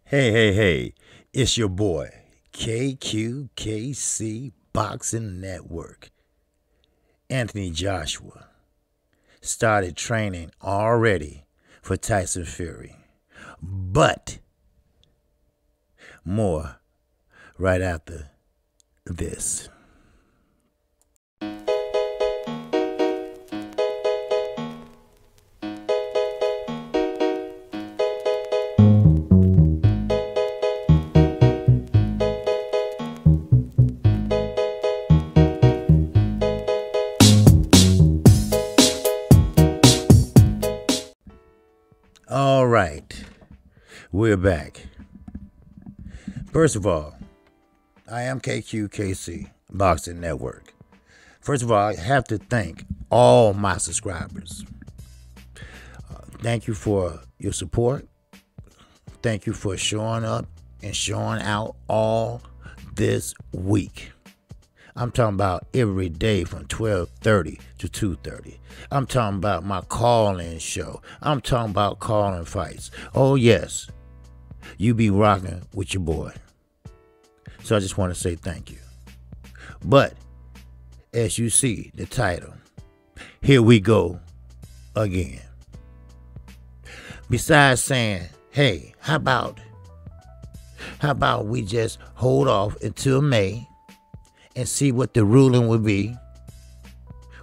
Hey, it's your boy, KQKC Boxing Network. Anthony Joshua started training already for Tyson Fury. But more right after this. All right, we're back. First of all, I am KQKC Boxing Network. First of all, I have to thank all my subscribers. Thank you for your support. Thank you for showing up and showing out all this week. I'm talking about every day from 12:30 to 2:30. I'm talking about my call-in show. I'm talking about call-in fights. Oh, yes. You be rocking with your boy. So I just want to say thank you. But as you see the title, here we go again. Besides saying, hey, how about we just hold off until May and see what the ruling would be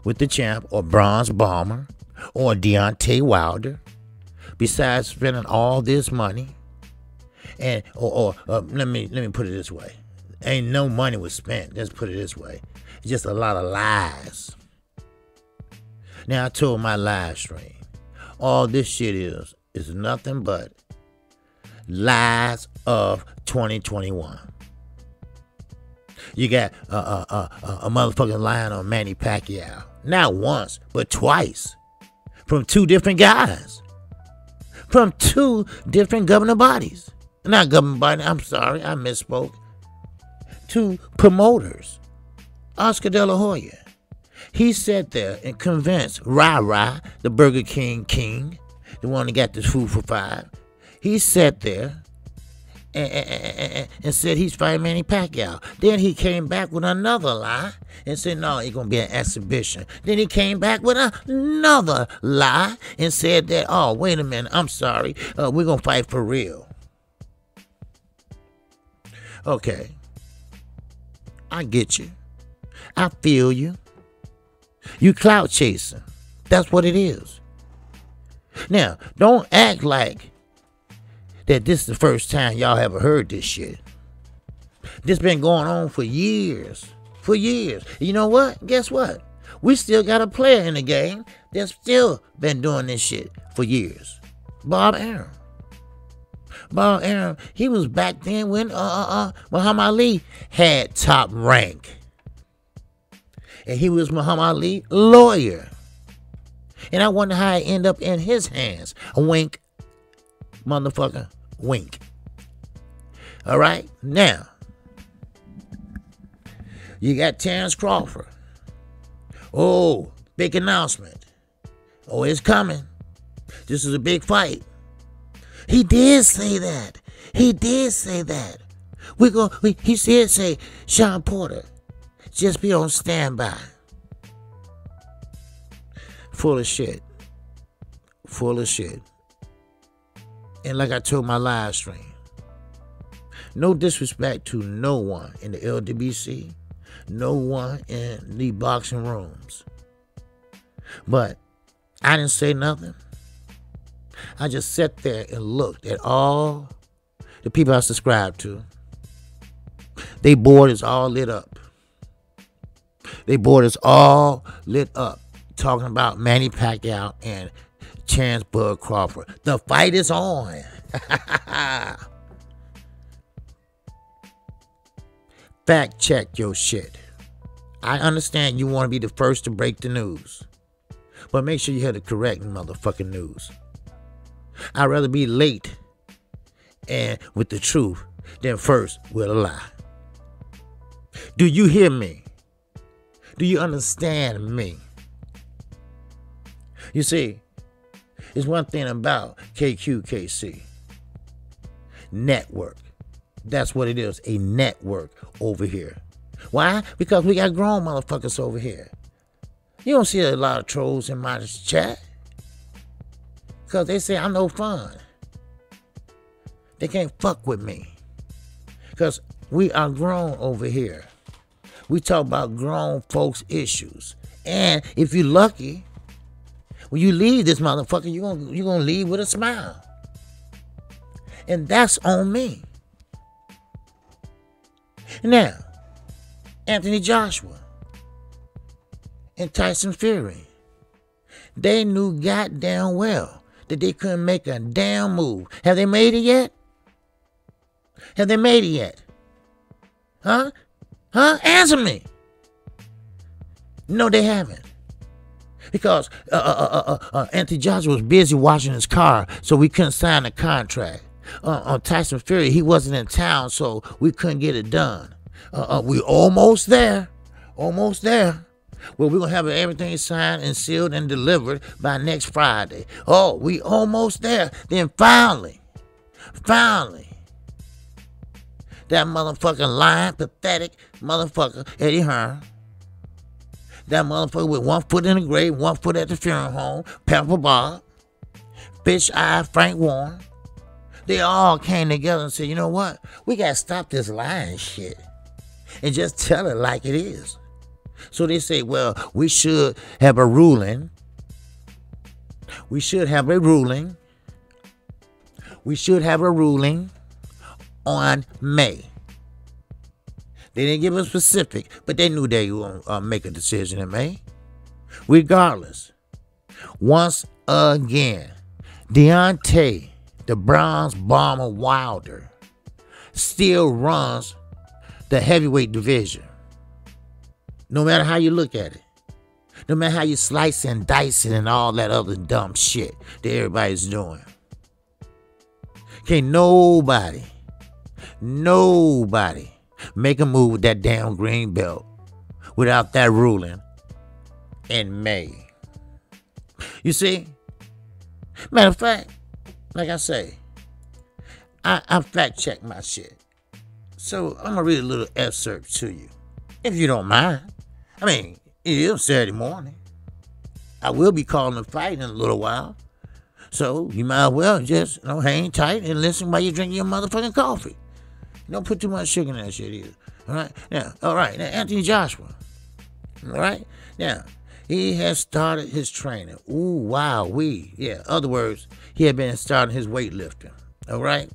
with the champ or Bronze Bomber or Deontay Wilder. Besides spending all this money, and let me put it this way: ain't no money was spent. Let's put it this way: it's just a lot of lies. Now I told my live stream, all this shit is nothing but lies of 2021. You got a motherfucking lying on Manny Pacquiao. Not once, but twice. From two different guys. From two different governing bodies. Not governing body, I'm sorry, I misspoke. Two promoters. Oscar De La Hoya. He sat there and convinced Ra, the Burger King king, the one that got this food for five. He sat there and said he's fighting Manny Pacquiao. Then he came back with another lie and said, no, it's going to be an exhibition. Then he came back with another lie and said that, oh, wait a minute, I'm sorry, we're going to fight for real. Okay. I get you. I feel you. You clout chasing. That's what it is. Now, don't act like that this is the first time y'all ever heard this shit. This been going on for years. For years. You know what? Guess what? We still got a player in the game that's still been doing this shit for years. Bob Arum. Bob Arum, he was back then when Muhammad Ali had top rank. And he was Muhammad Ali lawyer. And I wonder how it ended up in his hands. A wink. Motherfucker, wink. All right, now you got Terrence Crawford. Oh, big announcement. Oh, it's coming. This is a big fight. He did say that. He did say that. He said, say, Sean Porter, just be on standby. Full of shit. Full of shit. And like I told my live stream, no disrespect to no one in the LWC, no one in the boxing rooms. But I didn't say nothing. I just sat there and looked at all the people I subscribe to. They board is all lit up. They board is all lit up talking about Manny Pacquiao and Terrence Bud Crawford. The fight is on. Fact check your shit. I understand you want to be the first to break the news, but make sure you have the correct motherfucking news. I'd rather be late and with the truth than first with a lie. Do you hear me? Do you understand me? You see, it's one thing about KQKC. network. That's what it is, a network over here. Why? Because we got grown motherfuckers over here. You don't see a lot of trolls in my chat. Because they say I'm no fun. They can't fuck with me. Because we are grown over here. We talk about grown folks' issues. And if you're lucky, when you leave this motherfucker, you're gonna leave with a smile. And that's on me. Now, Anthony Joshua and Tyson Fury, they knew goddamn well that they couldn't make a damn move. Have they made it yet? Have they made it yet? Huh? Answer me. No, they haven't. Because Anthony Joshua was busy washing his car, so we couldn't sign the contract. On Tyson Fury, he wasn't in town, so we couldn't get it done. We almost there. Almost there. Well, we're going to have everything signed and sealed and delivered by next Friday. Oh, we almost there. Then finally, that motherfucking lying, pathetic motherfucker, Eddie Hearn, that motherfucker with one foot in the grave, one foot at the funeral home, Pepper Bob, Bitch-Eye Frank Warren, they all came together and said, you know what? We got to stop this lying shit and just tell it like it is. So they say, well, we should have a ruling. We should have a ruling. We should have a ruling on May. They didn't give a specific, but they knew they were going to make a decision in May. Regardless, once again, Deontay, the bronze bomber Wilder, still runs the heavyweight division. No matter how you look at it. No matter how you slice and dice it and all that other dumb shit that everybody's doing. Can't nobody make a move with that damn green belt without that ruling in May. You see? Matter of fact, like I say, I fact check my shit. So I'm gonna read a little excerpt to you, if you don't mind. I mean, it is Saturday morning. I will be calling a fight in a little while. So you might as well just hang tight and listen while you're drinking your motherfucking coffee. Don't put too much sugar in that shit either. All right. Now, Anthony Joshua. All right. Now, he has started his training. Ooh, wow, other words, he had been starting his weightlifting. All right.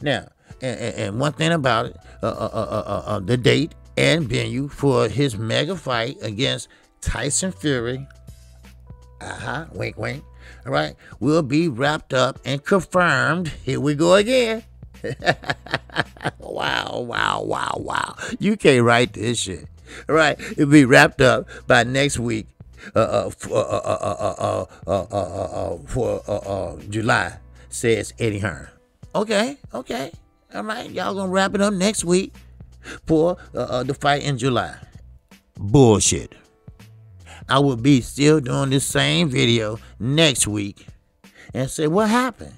Now, and one thing about it, the date and venue for his mega fight against Tyson Fury, wink, wink, all right, will be wrapped up and confirmed. Here we go again. Wow. You can't write this shit. All right, it'll be wrapped up by next week for July, says Eddie Hearn. Okay. All right, y'all gonna wrap it up next week for the fight in July. Bullshit. I will be still doing this same video next week and say, what happened?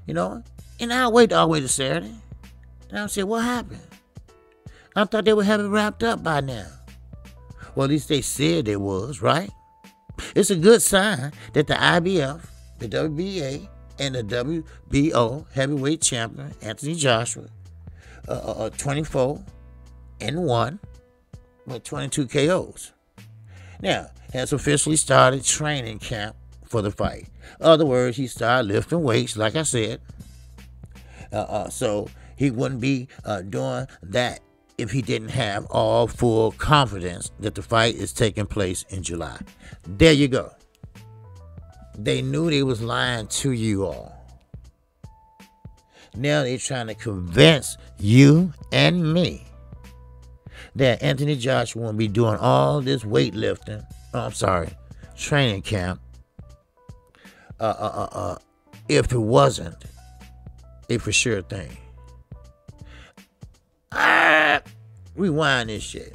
And I'll wait all the way to Saturday. And I'll say, what happened? I thought they would have it wrapped up by now. Well, at least they said it was, right? It's a good sign that the IBF, the WBA, and the WBO heavyweight champion, Anthony Joshua, 24-1 with 22 KOs. Now, has officially started training camp for the fight. In other words, he started lifting weights, like I said. So he wouldn't be doing that if he didn't have all full confidence that the fight is taking place in July. There you go. They knew they was lying to you all. Now they're trying to convince you and me that Anthony Joshua won't be doing all this weightlifting. Training camp. If it wasn't a for sure thing. Rewind this shit.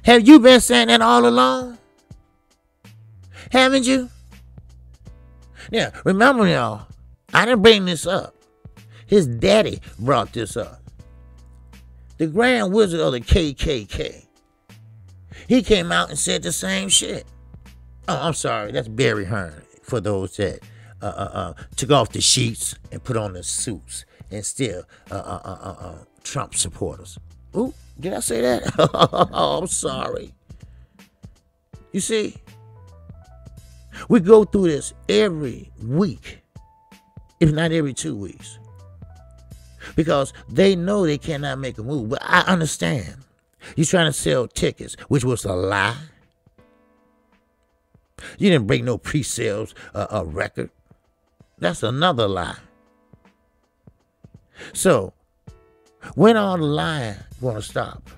Have you been saying that all along? Haven't you? Now, remember y'all, I didn't bring this up. His daddy brought this up. The Grand Wizard of the KKK. He came out and said the same shit. Oh, I'm sorry. That's Barry Hearn, for those that took off the sheets and put on the suits and still Trump supporters. Ooh, did I say that? Oh, I'm sorry. You see, we go through this every week, if not every 2 weeks, because they know they cannot make a move. But I understand. You're trying to sell tickets, which was a lie. You didn't break no pre-sales record. That's another lie. So, when all the lying gonna stop?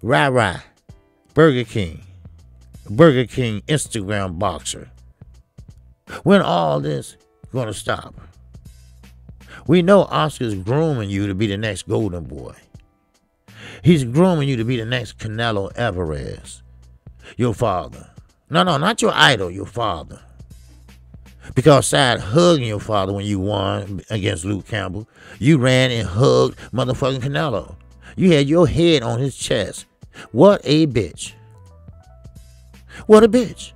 Rah, Burger King Instagram boxer. When all this gonna stop? We know Oscar's grooming you to be the next Golden Boy. He's grooming you to be the next Canelo Alvarez. Your father. No, not your idol, your father. Because aside hugging your father when you won against Luke Campbell, you ran and hugged motherfucking Canelo. You had your head on his chest. What a bitch. What a bitch.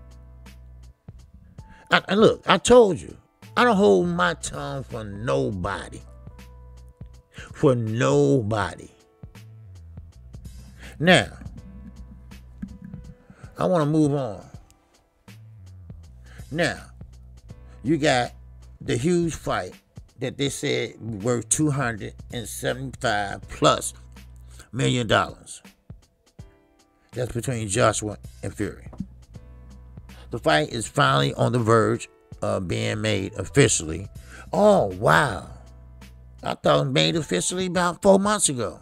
And look, I told you, I don't hold my tongue for nobody. For nobody. Now, I want to move on. Now, you got the huge fight that they said worth $275+ million. That's between Joshua and Fury. The fight is finally on the verge of being made officially. Oh, wow. I thought it was made officially about 4 months ago.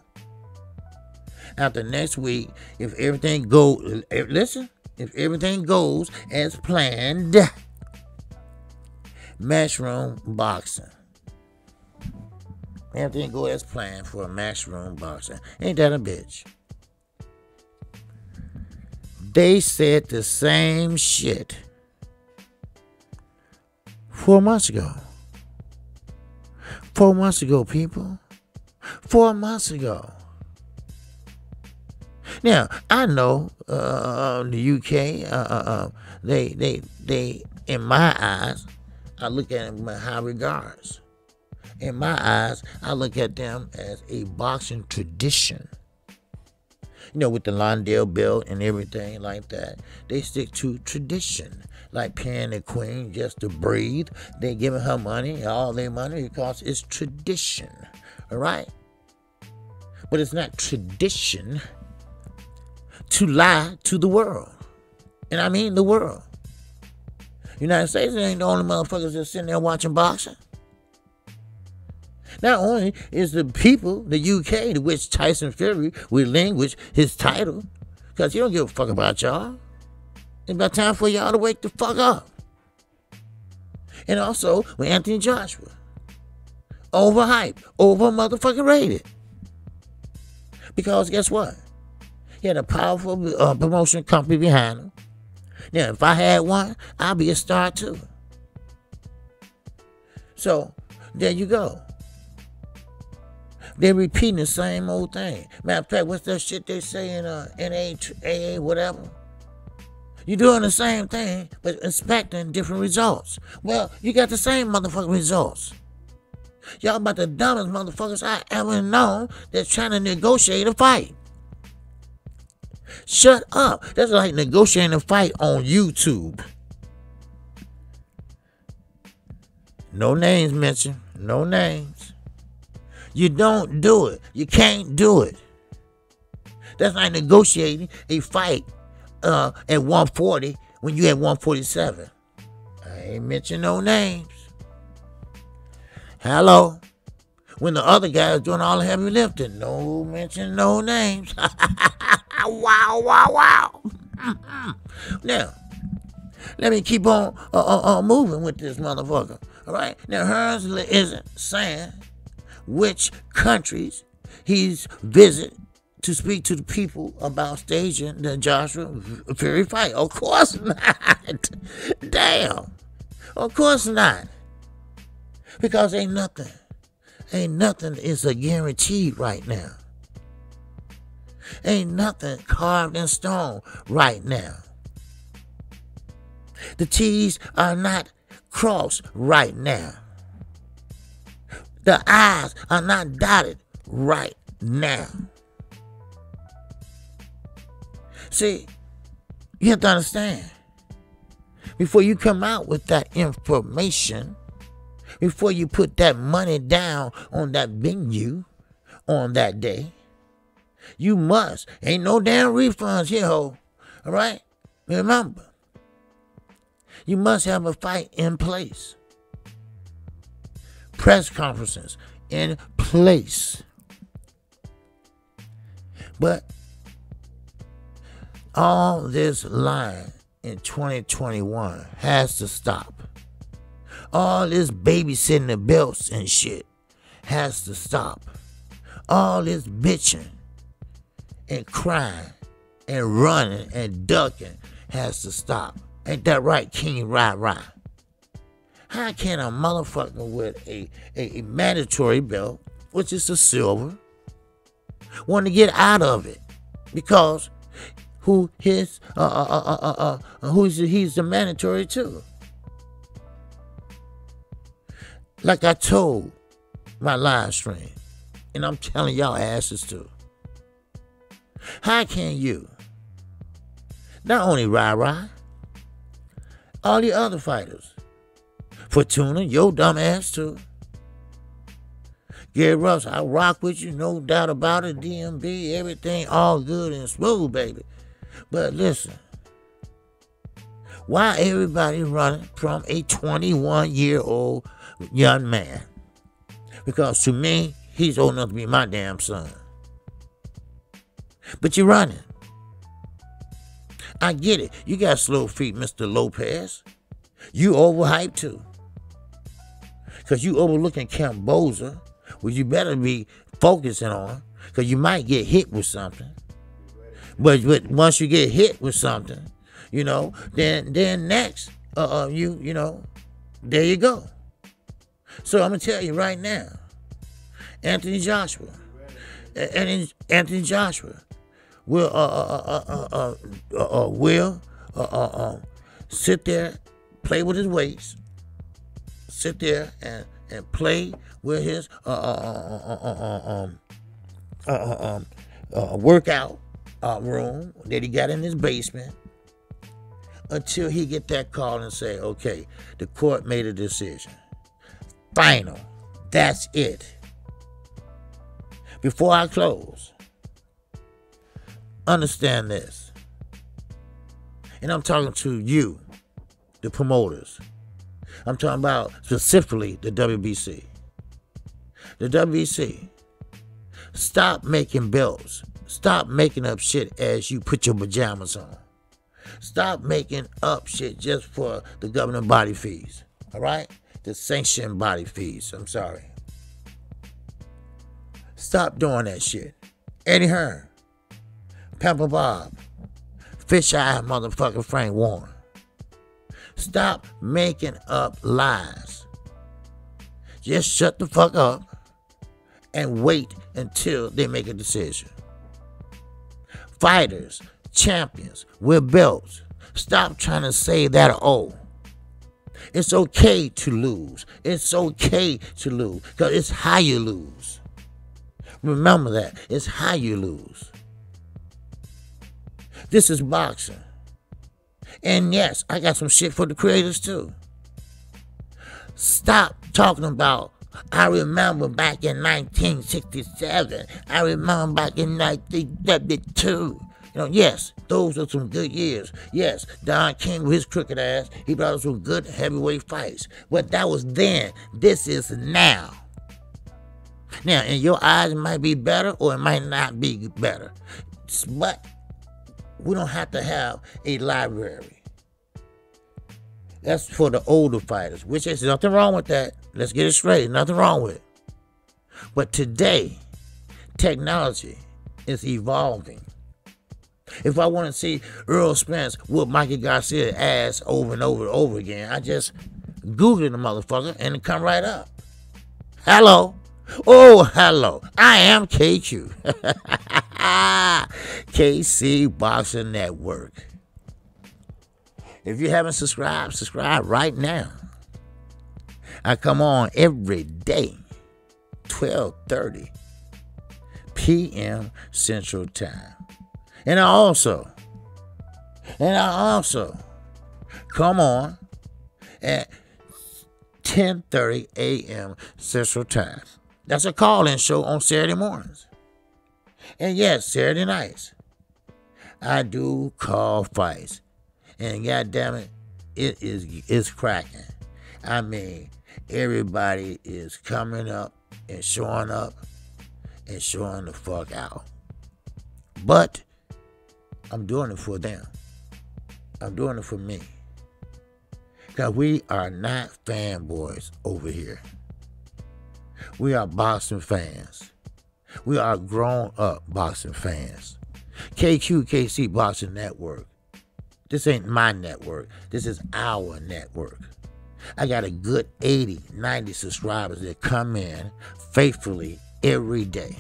After next week, if everything goes, if everything goes as planned, matchroom boxing. Everything goes as planned for a matchroom boxing. Ain't that a bitch? They said the same shit 4 months ago. 4 months ago, people. 4 months ago. Now, I know the UK, they, in my eyes, I look at them with high regards. In my eyes, I look at them as a boxing tradition. You know, with the Londale belt and everything like that, they stick to tradition. Like paying the queen just to breathe. They giving her money, all their money, because it's tradition. All right? But it's not tradition to lie to the world. And I mean the world. United States ain't the only motherfuckers that's sitting there watching boxing. Not only is the people, the UK, to which Tyson Fury relinquished his title, because he don't give a fuck about y'all. It's about time for y'all to wake the fuck up. And also with Anthony Joshua. Overhyped, over motherfucking rated. Because guess what? He had a powerful promotion company behind him. Now, if I had one, I'd be a star too. So, there you go. They're repeating the same old thing. Matter of fact, what's that shit they say in NAA, whatever? You're doing the same thing, but expecting different results. Well, you got the same motherfucking results. Y'all about the dumbest motherfuckers I ever known that's trying to negotiate a fight. Shut up. That's like negotiating a fight on YouTube. No names mentioned. No names. You don't do it. You can't do it. That's like negotiating a fight at 140 when you at 147. I ain't mention no names. Hello? When the other guy is doing all the heavy lifting. No mention no names. Wow. Now, let me keep on moving with this motherfucker. All right? Now, Hearn isn't saying which countries he's visited to speak to the people about staging the Joshua Fury fight. Of course not. Damn. Of course not. Because ain't nothing is a guaranteed right now. Ain't nothing carved in stone right now. The T's are not crossed right now. The I's are not dotted right now. See, you have to understand, before you come out with that information, before you put that money down on that venue on that day, you must. Ain't no damn refunds here, ho. All right? Remember, you must have a fight in place. Press conferences in place. But all this lying in 2021 has to stop. All this babysitting the belts and shit has to stop. All this bitching and crying and running and ducking has to stop. Ain't that right, King Rah? How can a motherfucker with a mandatory belt, which is a silver, want to get out of it? Because he's the mandatory too. Like I told my live stream, and I'm telling y'all asses too. How can you, not only Rah, all the other fighters, Fortuna, your dumb ass too, Gary Russ, I rock with you, no doubt about it, DMB, everything all good and smooth, baby. But listen, why everybody running from a 21-year-old young man? Because to me, he's old enough to be my damn son. But you're running. I get it. You got slow feet, Mr. Lopez. You overhyped too. Because you overlooking Camboza, which you better be focusing on, because you might get hit with something. But once you get hit with something, you know, then next, you know, there you go. So I'm going to tell you right now, Anthony Joshua will sit there, play with his weights, sit there and play with his workout room that he got in his basement until he get that call and say, okay, the court made a decision. Final. That's it. Before I close, understand this. And I'm talking to you, the promoters. I'm talking about specifically the WBC. The WBC. Stop making belts. Stop making up shit as you put your pajamas on. Stop making up shit just for the governing body fees. All right? The sanctioned body fees. I'm sorry. Stop doing that shit. Eddie Hearn, Pepper Bob, Fish-Eye motherfucker Frank Warren. Stop making up lies. Just shut the fuck up and wait until they make a decision. Fighters, champions with belts, stop trying to say that, oh, it's okay to lose. It's okay to lose because it's how you lose. Remember that. It's how you lose. This is boxing. And yes, I got some shit for the creators too. Stop talking about, I remember back in 1967. I remember back in 1972. You know, yes, those are some good years. Yes, Don King with his crooked ass, he brought us some good heavyweight fights. But that was then. This is now. Now, in your eyes, it might be better or it might not be better. But we don't have to have a library. That's for the older fighters, which is nothing wrong with that. Let's get it straight. Nothing wrong with it. But today, technology is evolving. If I want to see Earl Spence whoop Mikey Garcia's ass over and over and over again, I just Google the motherfucker and it come right up. Hello. Oh, hello. I am KQ. KC Boxing Network. If you haven't subscribed, subscribe right now. I come on every day, 12:30 p.m. Central Time. And I also come on at 10:30 a.m. Central Time. That's a call-in show on Saturday mornings. And yes, Saturday nights, I do call fights. And goddamn it's cracking. I mean, everybody is coming up and showing the fuck out. But I'm doing it for them. I'm doing it for me. Because we are not fanboys over here. We are boxing fans. We are grown-up boxing fans. KC Boxing Network. This ain't my network. This is our network. I got a good 80, 90 subscribers that come in faithfully every day.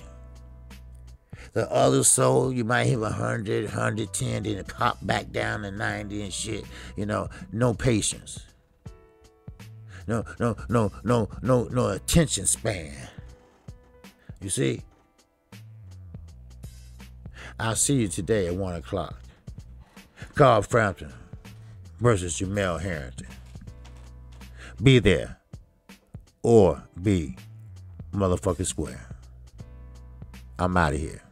The other soul, you might have 100, 110, then it pop back down to 90 and shit. You know, no patience. No attention span. You see? I'll see you today at 1 o'clock. Carl Frampton versus Jamel Harrington. Be there or be motherfucking square. I'm out of here.